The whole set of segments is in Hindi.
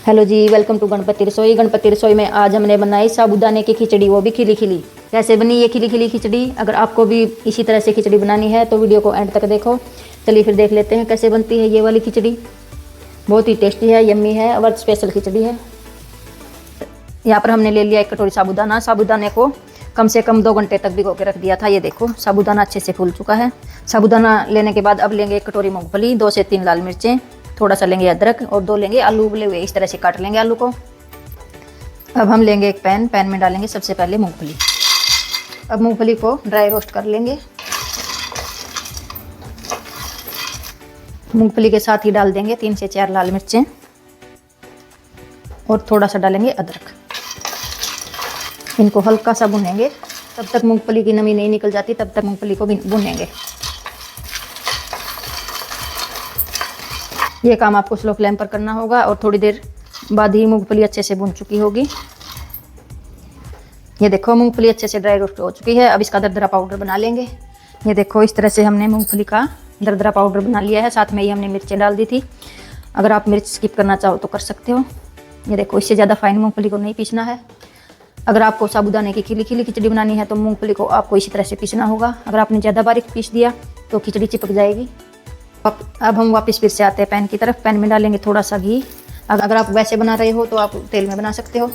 Hello ji, welcome to Ganpati Rasoi. Ganpati रसोई में आज हमने बनाई साबूदाने की खिचड़ी, वो भी खिली खिली। कैसे बनी ये खिली खिली खिचड़ी? अगर आपको भी इसी तरह से खिचड़ी बनानी है तो वीडियो को एंड तक देखो। चलिए फिर देख लेते हैं कैसे बनती है ये वाली खिचड़ी। बहुत ही टेस्टी है, यम्मी है, वर्त स्पेशल खिचड़ी है। यहाँ पर हमने ले लिया 1 कटोरी साबूदाना। साबूदाने को कम से कम 2 घंटे तक भिगो के रख दिया था। ये देखो साबूदाना अच्छे से फूल चुका है। साबूदाना लेने के बाद अब लेंगे 1 कटोरी मूंगफली, 2 से 3 लाल मिर्चें, थोड़ा सा लेंगे अदरक और 2 लेंगे आलू उबले हुए। इस तरह से काट लेंगे आलू को। अब हम लेंगे एक पैन में डालेंगे सबसे पहले मूंगफली। अब मूंगफली को ड्राई रोस्ट कर लेंगे। मूंगफली के साथ ही डाल देंगे 3 से 4 लाल मिर्चें और थोड़ा सा डालेंगे अदरक। इनको हल्का सा भुनेंगे। तब तक मूंगफली की नमी नहीं निकल जाती, तब तक मूंगफली को भुनेंगे। ये काम आपको स्लो फ्लेम पर करना होगा और थोड़ी देर बाद ही मूंगफली अच्छे से भुन चुकी होगी। ये देखो मूंगफली अच्छे से ड्राई रोस्ट हो चुकी है। अब इसका दरदरा पाउडर बना लेंगे। ये देखो इस तरह से हमने मूंगफली का दरदरा पाउडर बना लिया है। साथ में ही हमने मिर्चें डाल दी थी। अगर आप मिर्च स्किप करना चाहो तो कर सकते हो। ये देखो इससे ज़्यादा फाइन मूंगफली को नहीं पीसना है। अगर आपको साबूदाने की खिली खिली खिचड़ी बनानी है तो मूंगफली को आपको इसी तरह से पीसना होगा। अगर आपने ज़्यादा बारीक पीस दिया तो खिचड़ी चिपक जाएगी। अब हम वापस फिर से आते हैं पैन की तरफ। पैन में डालेंगे थोड़ा सा घी। अगर आप वैसे बना रहे हो तो आप तेल में बना सकते हो।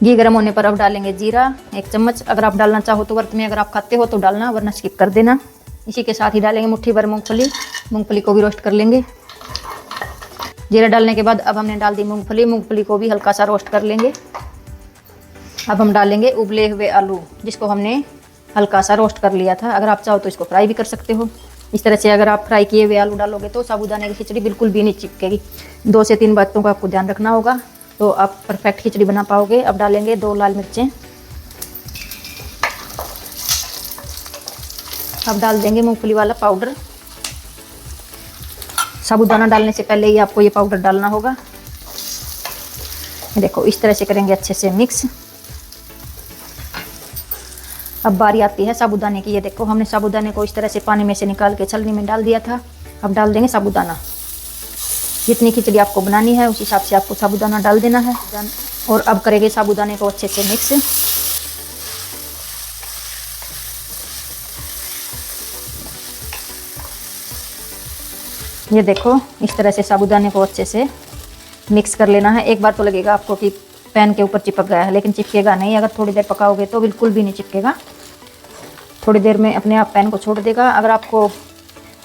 घी गर्म होने पर अब डालेंगे जीरा 1 चम्मच। अगर आप डालना चाहो तो व्रत में अगर आप खाते हो तो डालना, वरना स्किप कर देना। इसी के साथ ही डालेंगे मुट्ठी भर मूंगफली। मूंगफली को भी रोस्ट कर लेंगे। जीरा डालने के बाद अब हमने डाल दी मूंगफली। मूंगफली को भी हल्का सा रोस्ट कर लेंगे। अब हम डालेंगे उबले हुए आलू, जिसको हमने हल्का सा रोस्ट कर लिया था। अगर आप चाहो तो इसको फ्राई भी कर सकते हो। इस तरह से अगर आप फ्राई किए हुए आलू डालोगे तो साबूदाने की खिचड़ी बिल्कुल भी नहीं चिपकेगी। 2 से 3 बातों का आपको ध्यान रखना होगा तो आप परफेक्ट खिचड़ी बना पाओगे। अब डालेंगे 2 लाल मिर्चें। अब डाल देंगे मूंगफली वाला पाउडर। साबूदाना डालने से पहले ही आपको ये पाउडर डालना होगा। देखो इस तरह से करेंगे अच्छे से मिक्स। अब बारी आती है साबूदाने की। ये देखो हमने साबूदाने को इस तरह से पानी में से निकाल के छलनी में डाल दिया था। अब डाल देंगे साबूदाना। जितनी खिचड़ी आपको बनानी है उस हिसाब से आपको साबूदाना डाल देना है। और अब करेंगे साबूदाने को अच्छे से मिक्स। ये देखो इस तरह से साबूदाने को अच्छे से मिक्स कर लेना है। एक बार तो लगेगा आपको कि पैन के ऊपर चिपक गया है, लेकिन चिपकेगा नहीं। अगर थोड़ी देर पकाओगे तो बिल्कुल भी नहीं चिपकेगा। थोड़ी देर में अपने आप पैन को छोड़ देगा। अगर आपको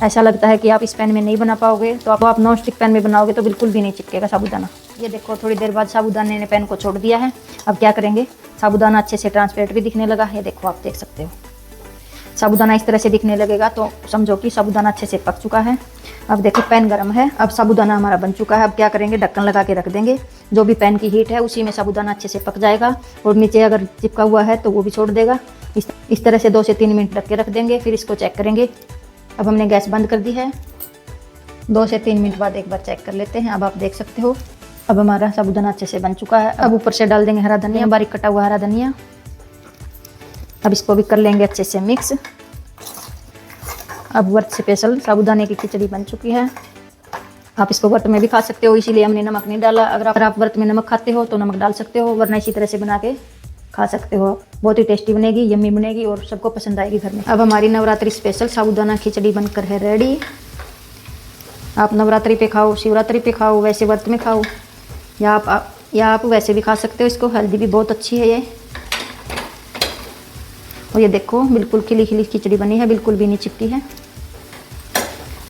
ऐसा लगता है कि आप इस पैन में नहीं बना पाओगे तो आप नॉन स्टिक पैन में बनाओगे तो बिल्कुल भी नहीं चिपकेगा साबूदाना। ये देखो थोड़ी देर बाद साबूदाने ने पैन को छोड़ दिया है। अब क्या करेंगे, साबूदाना अच्छे से ट्रांसपेरेंट भी दिखने लगा। ये देखो आप देख सकते हो साबूदाना इस तरह से दिखने लगेगा तो समझो कि साबूदाना अच्छे से पक चुका है। अब देखो पैन गर्म है। अब साबूदाना हमारा बन चुका है। अब क्या करेंगे, ढक्कन लगा के रख देंगे। जो भी पैन की हीट है उसी में साबूदाना अच्छे से पक जाएगा और नीचे अगर चिपका हुआ है तो वो भी छोड़ देगा। इस तरह से 2 से 3 मिनट रख के रख देंगे। फिर इसको चेक करेंगे। अब हमने गैस बंद कर दी है। 2 से 3 मिनट बाद एक बार चेक कर लेते हैं। अब आप देख सकते हो अब हमारा साबूदाना अच्छे से बन चुका है। अब ऊपर से डाल देंगे हरा धनिया, बारीक कटा हुआ हरा धनिया। अब इसको भी कर लेंगे अच्छे से मिक्स। अब व्रत स्पेशल साबूदाने की खिचड़ी बन चुकी है। आप इसको व्रत में भी खा सकते हो, इसीलिए हमने नमक नहीं डाला। अगर आप व्रत में नमक खाते हो तो नमक डाल सकते हो, वरना इसी तरह से बना के खा सकते हो। बहुत ही टेस्टी बनेगी, यम्मी बनेगी और सबको पसंद आएगी घर में। अब हमारी नवरात्रि स्पेशल साबूदाना खिचड़ी बनकर है रेडी। आप नवरात्रि पे खाओ, शिवरात्रि पे खाओ, वैसे व्रत में खाओ, या आप वैसे भी खा सकते हो। इसको हेल्दी भी बहुत अच्छी है ये। और ये देखो बिल्कुल खिली खिली खिचड़ी बनी है, बिल्कुल भी नहीं चिपकी है।